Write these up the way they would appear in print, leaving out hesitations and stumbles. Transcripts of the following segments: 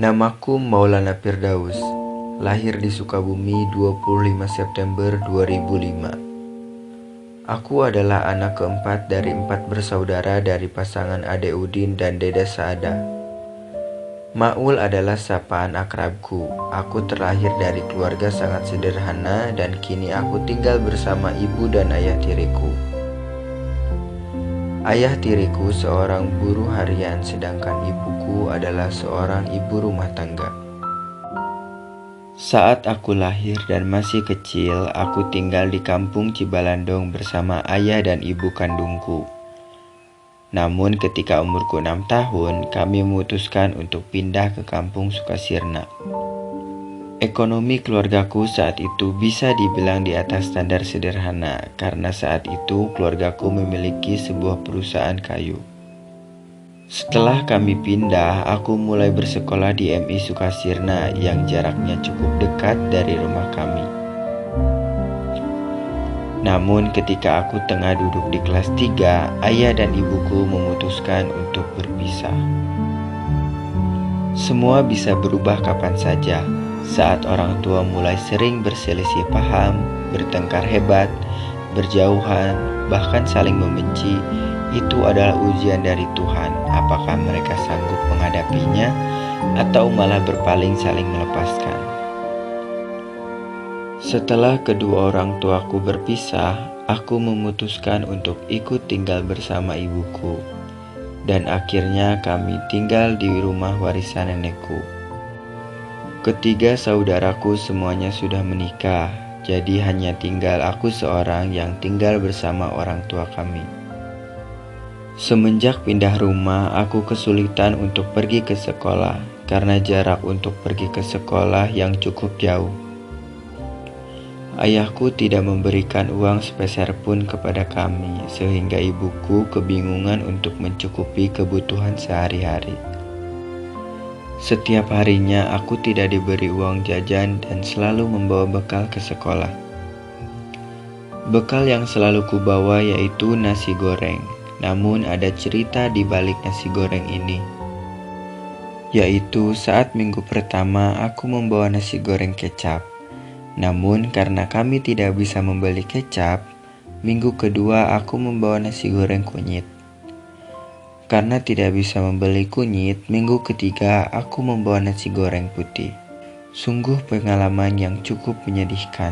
Namaku Maulana Firdaus, lahir di Sukabumi 25 September 2005. Aku adalah anak keempat dari 4 bersaudara dari pasangan Ade Udin dan Deda Saada. Maul adalah sapaan akrabku. Aku terlahir dari keluarga sangat sederhana dan kini aku tinggal bersama ibu dan ayah tiriku. Ayah tiriku seorang buruh harian sedangkan ibuku adalah seorang ibu rumah tangga. Saat aku lahir dan masih kecil, aku tinggal di kampung Cibalandong bersama ayah dan ibu kandungku. Namun ketika umurku 6 tahun, kami memutuskan untuk pindah ke kampung Sukasirna. Ekonomi keluargaku saat itu bisa dibilang di atas standar sederhana karena saat itu keluargaku memiliki sebuah perusahaan kayu. Setelah kami pindah, aku mulai bersekolah di MI Sukasirna yang jaraknya cukup dekat dari rumah kami. Namun ketika aku tengah duduk di kelas 3, ayah dan ibuku memutuskan untuk berpisah. Semua bisa berubah kapan saja. Saat orang tua mulai sering berselisih paham, bertengkar hebat, berjauhan, bahkan saling membenci, itu adalah ujian dari Tuhan. Apakah mereka sanggup menghadapinya atau malah berpaling saling melepaskan? Setelah kedua orang tuaku berpisah, aku memutuskan untuk ikut tinggal bersama ibuku. Dan akhirnya kami tinggal di rumah warisan nenekku. Ketiga saudaraku semuanya sudah menikah, jadi hanya tinggal aku seorang yang tinggal bersama orang tua kami. Semenjak pindah rumah, aku kesulitan untuk pergi ke sekolah karena jarak untuk pergi ke sekolah yang cukup jauh. Ayahku tidak memberikan uang sepeser pun kepada kami, sehingga ibuku kebingungan untuk mencukupi kebutuhan sehari-hari. Setiap harinya aku tidak diberi uang jajan dan selalu membawa bekal ke sekolah. Bekal yang selalu kubawa yaitu nasi goreng. Namun ada cerita di balik nasi goreng ini. Yaitu saat minggu pertama aku membawa nasi goreng kecap. Namun karena kami tidak bisa membeli kecap, minggu kedua aku membawa nasi goreng kunyit. Karena tidak bisa membeli kunyit, minggu ketiga aku membawa nasi goreng putih. Sungguh pengalaman yang cukup menyedihkan.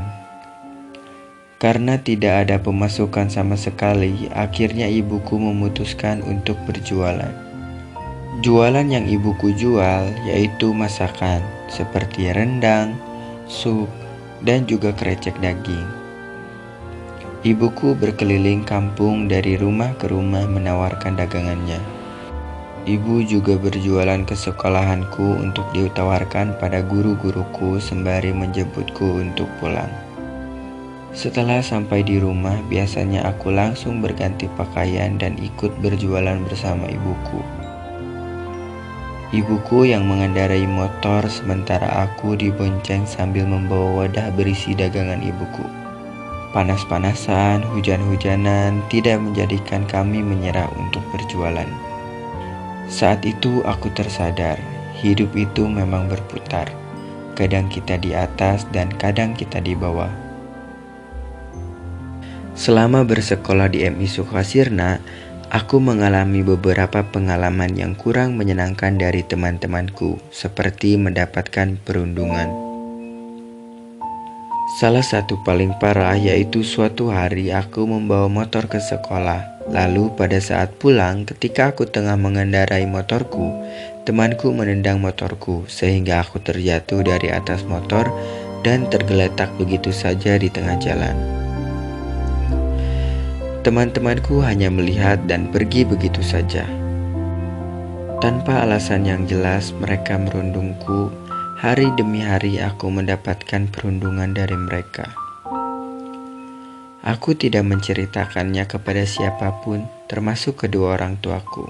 Karena tidak ada pemasukan sama sekali, akhirnya ibuku memutuskan untuk berjualan. Jualan yang ibuku jual yaitu masakan seperti rendang, sup, dan juga krecek daging. Ibuku berkeliling kampung dari rumah ke rumah menawarkan dagangannya. Ibu juga berjualan ke sekolahanku untuk ditawarkan pada guru-guruku sembari menjemputku untuk pulang. Setelah sampai di rumah, biasanya aku langsung berganti pakaian dan ikut berjualan bersama ibuku. Ibuku yang mengendarai motor sementara aku dibonceng sambil membawa wadah berisi dagangan ibuku. Panas-panasan, hujan-hujanan tidak menjadikan kami menyerah untuk berjualan. Saat itu aku tersadar, hidup itu memang berputar. Kadang kita di atas dan kadang kita di bawah. Selama bersekolah di MI Sukasirna, aku mengalami beberapa pengalaman yang kurang menyenangkan dari teman-temanku, seperti mendapatkan perundungan. Salah satu paling parah yaitu suatu hari aku membawa motor ke sekolah. Lalu pada saat pulang, ketika aku tengah mengendarai motorku, temanku menendang motorku sehingga aku terjatuh dari atas motor dan tergeletak begitu saja di tengah jalan. Teman-temanku hanya melihat dan pergi begitu saja. Tanpa alasan yang jelas, mereka merundungku. Hari demi hari aku mendapatkan perundungan dari mereka. Aku tidak menceritakannya kepada siapapun, termasuk kedua orang tuaku.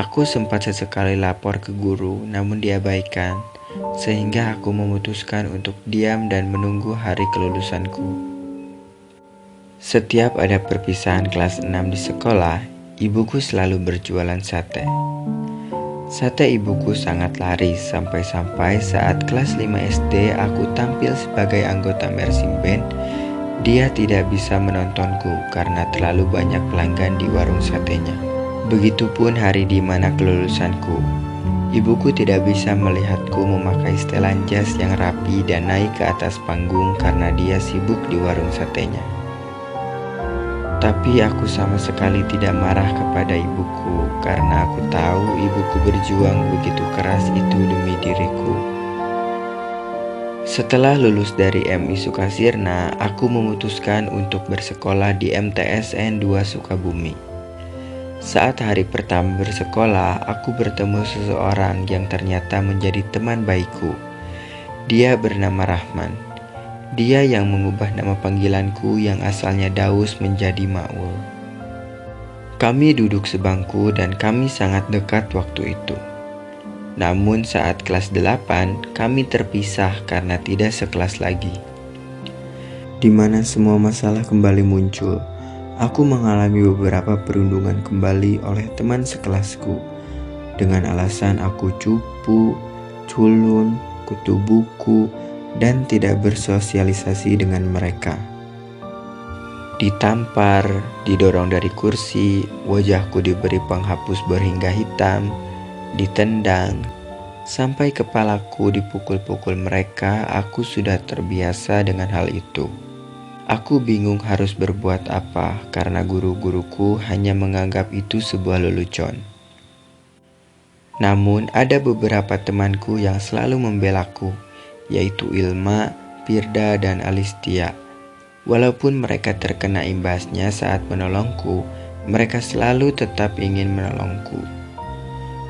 Aku sempat sesekali lapor ke guru, namun diabaikan, sehingga aku memutuskan untuk diam dan menunggu hari kelulusanku. Setiap ada perpisahan kelas 6 di sekolah, ibuku selalu berjualan sate. Sate ibuku sangat laris sampai-sampai saat kelas 5 SD aku tampil sebagai anggota marching band. Dia tidak bisa menontonku karena terlalu banyak pelanggan di warung satenya. Begitupun hari di mana kelulusanku. Ibuku tidak bisa melihatku memakai setelan jas yang rapi dan naik ke atas panggung karena dia sibuk di warung satenya. Tapi aku sama sekali tidak marah kepada ibuku karena aku tahu ibuku berjuang begitu keras itu demi diriku. Setelah lulus dari MI Sukasirna, aku memutuskan untuk bersekolah di MTSN 2 Sukabumi. Saat hari pertama bersekolah, aku bertemu seseorang yang ternyata menjadi teman baikku. Dia bernama Rahman. Dia yang mengubah nama panggilanku yang asalnya Daus menjadi Maul. Kami duduk sebangku dan kami sangat dekat waktu itu. Namun saat kelas 8, kami terpisah karena tidak sekelas lagi. Di mana semua masalah kembali muncul, aku mengalami beberapa perundungan kembali oleh teman sekelasku. Dengan alasan aku cupu, culun, kutu buku, dan tidak bersosialisasi dengan mereka. Ditampar, didorong dari kursi, wajahku diberi penghapus berhingga hitam, ditendang, sampai kepalaku dipukul-pukul mereka. Aku sudah terbiasa dengan hal itu. Aku bingung harus berbuat apa karena guru-guruku hanya menganggap itu sebuah lelucon. Namun ada beberapa temanku yang selalu membelaku, yaitu Ilma, Firda, dan Alistia. Walaupun mereka terkena imbasnya saat menolongku, mereka selalu tetap ingin menolongku.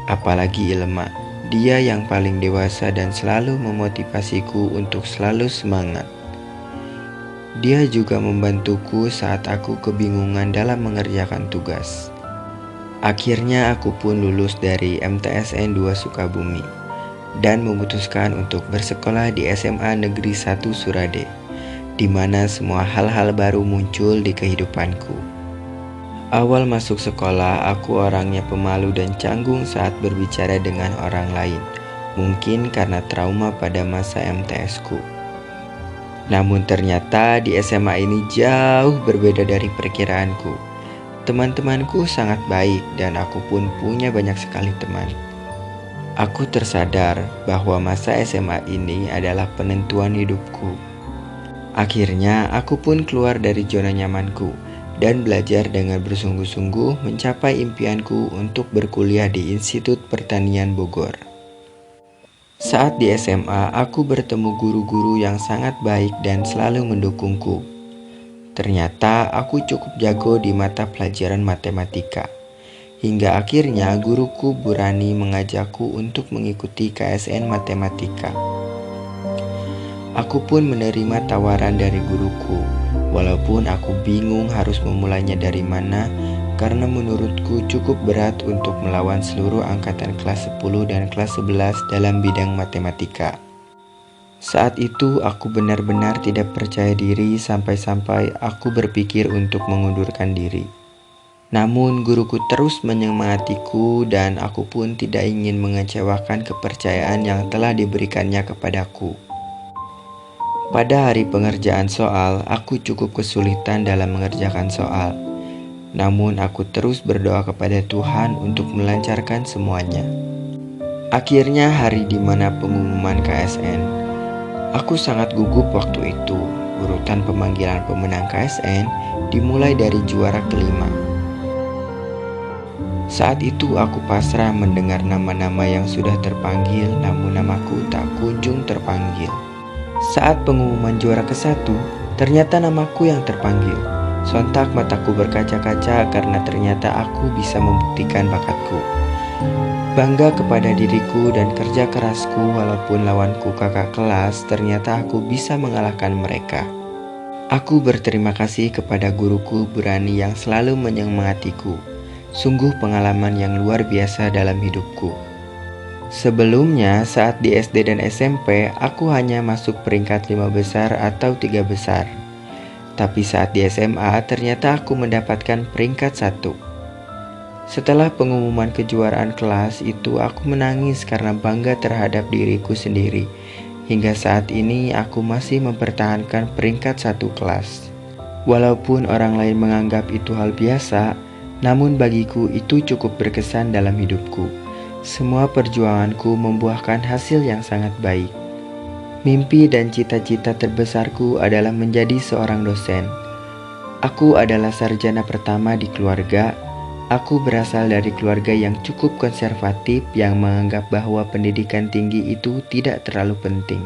Apalagi Ilma, dia yang paling dewasa dan selalu memotivasiku untuk selalu semangat. Dia juga membantuku saat aku kebingungan dalam mengerjakan tugas. Akhirnya aku pun lulus dari MTSN 2 Sukabumi dan memutuskan untuk bersekolah di SMA Negeri 1 Surade, di mana semua hal-hal baru muncul di kehidupanku. Awal masuk sekolah, aku orangnya pemalu dan canggung saat berbicara dengan orang lain, mungkin karena trauma pada masa MTS-ku. Namun ternyata di SMA ini jauh berbeda dari perkiraanku. Teman-temanku sangat baik dan aku pun punya banyak sekali teman. Aku tersadar bahwa masa SMA ini adalah penentuan hidupku. Akhirnya aku pun keluar dari zona nyamanku dan belajar dengan bersungguh-sungguh mencapai impianku untuk berkuliah di Institut Pertanian Bogor. Saat di SMA, aku bertemu guru-guru yang sangat baik dan selalu mendukungku. Ternyata aku cukup jago di mata pelajaran matematika. Hingga akhirnya guruku berani mengajakku untuk mengikuti KSN Matematika. Aku pun menerima tawaran dari guruku, walaupun aku bingung harus memulainya dari mana, karena menurutku cukup berat untuk melawan seluruh angkatan kelas 10 dan kelas 11 dalam bidang matematika. Saat itu aku benar-benar tidak percaya diri sampai-sampai aku berpikir untuk mengundurkan diri. Namun guruku terus menyemangatiku dan aku pun tidak ingin mengecewakan kepercayaan yang telah diberikannya kepadaku. Pada hari pengerjaan soal, aku cukup kesulitan dalam mengerjakan soal. Namun aku terus berdoa kepada Tuhan untuk melancarkan semuanya. Akhirnya hari di mana pengumuman KSN. Aku sangat gugup waktu itu. Urutan pemanggilan pemenang KSN dimulai dari juara kelima. Saat itu aku pasrah mendengar nama-nama yang sudah terpanggil, namun namaku tak kunjung terpanggil. Saat pengumuman juara ke-1, ternyata namaku yang terpanggil. Sontak mataku berkaca-kaca karena ternyata aku bisa membuktikan bakatku. Bangga kepada diriku dan kerja kerasku, walaupun lawanku kakak kelas, ternyata aku bisa mengalahkan mereka. Aku berterima kasih kepada guruku Burani yang selalu menyemangatiku. Sungguh pengalaman yang luar biasa dalam hidupku. Sebelumnya, saat di SD dan SMP, aku hanya masuk peringkat 5 besar atau 3 besar. Tapi saat di SMA, ternyata aku mendapatkan peringkat 1. Setelah pengumuman kejuaraan kelas itu, aku menangis karena bangga terhadap diriku sendiri. Hingga saat ini aku masih mempertahankan peringkat satu kelas. Walaupun orang lain menganggap itu hal biasa, namun bagiku itu cukup berkesan dalam hidupku. Semua perjuanganku membuahkan hasil yang sangat baik. Mimpi dan cita-cita terbesarku adalah menjadi seorang dosen. Aku adalah sarjana pertama di keluarga. Aku berasal dari keluarga yang cukup konservatif yang menganggap bahwa pendidikan tinggi itu tidak terlalu penting.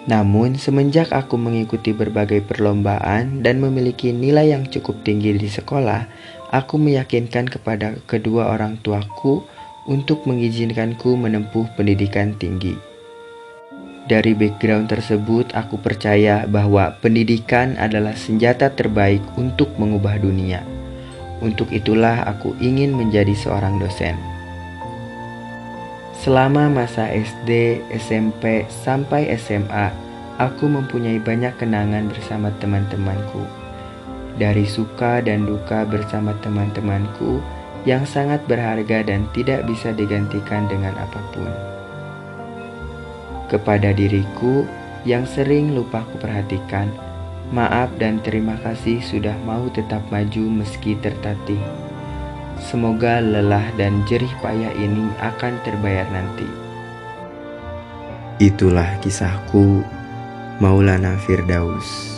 Namun, semenjak aku mengikuti berbagai perlombaan dan memiliki nilai yang cukup tinggi di sekolah, aku meyakinkan kepada kedua orang tuaku untuk mengizinkanku menempuh pendidikan tinggi. Dari background tersebut, aku percaya bahwa pendidikan adalah senjata terbaik untuk mengubah dunia. Untuk itulah aku ingin menjadi seorang dosen. Selama masa SD, SMP, sampai SMA, aku mempunyai banyak kenangan bersama teman-temanku. Dari suka dan duka bersama teman-temanku yang sangat berharga dan tidak bisa digantikan dengan apapun. Kepada diriku yang sering lupa kuperhatikan, maaf dan terima kasih sudah mau tetap maju meski tertatih. Semoga lelah dan jerih payah ini akan terbayar nanti. Itulah kisahku, Maulana Firdaus.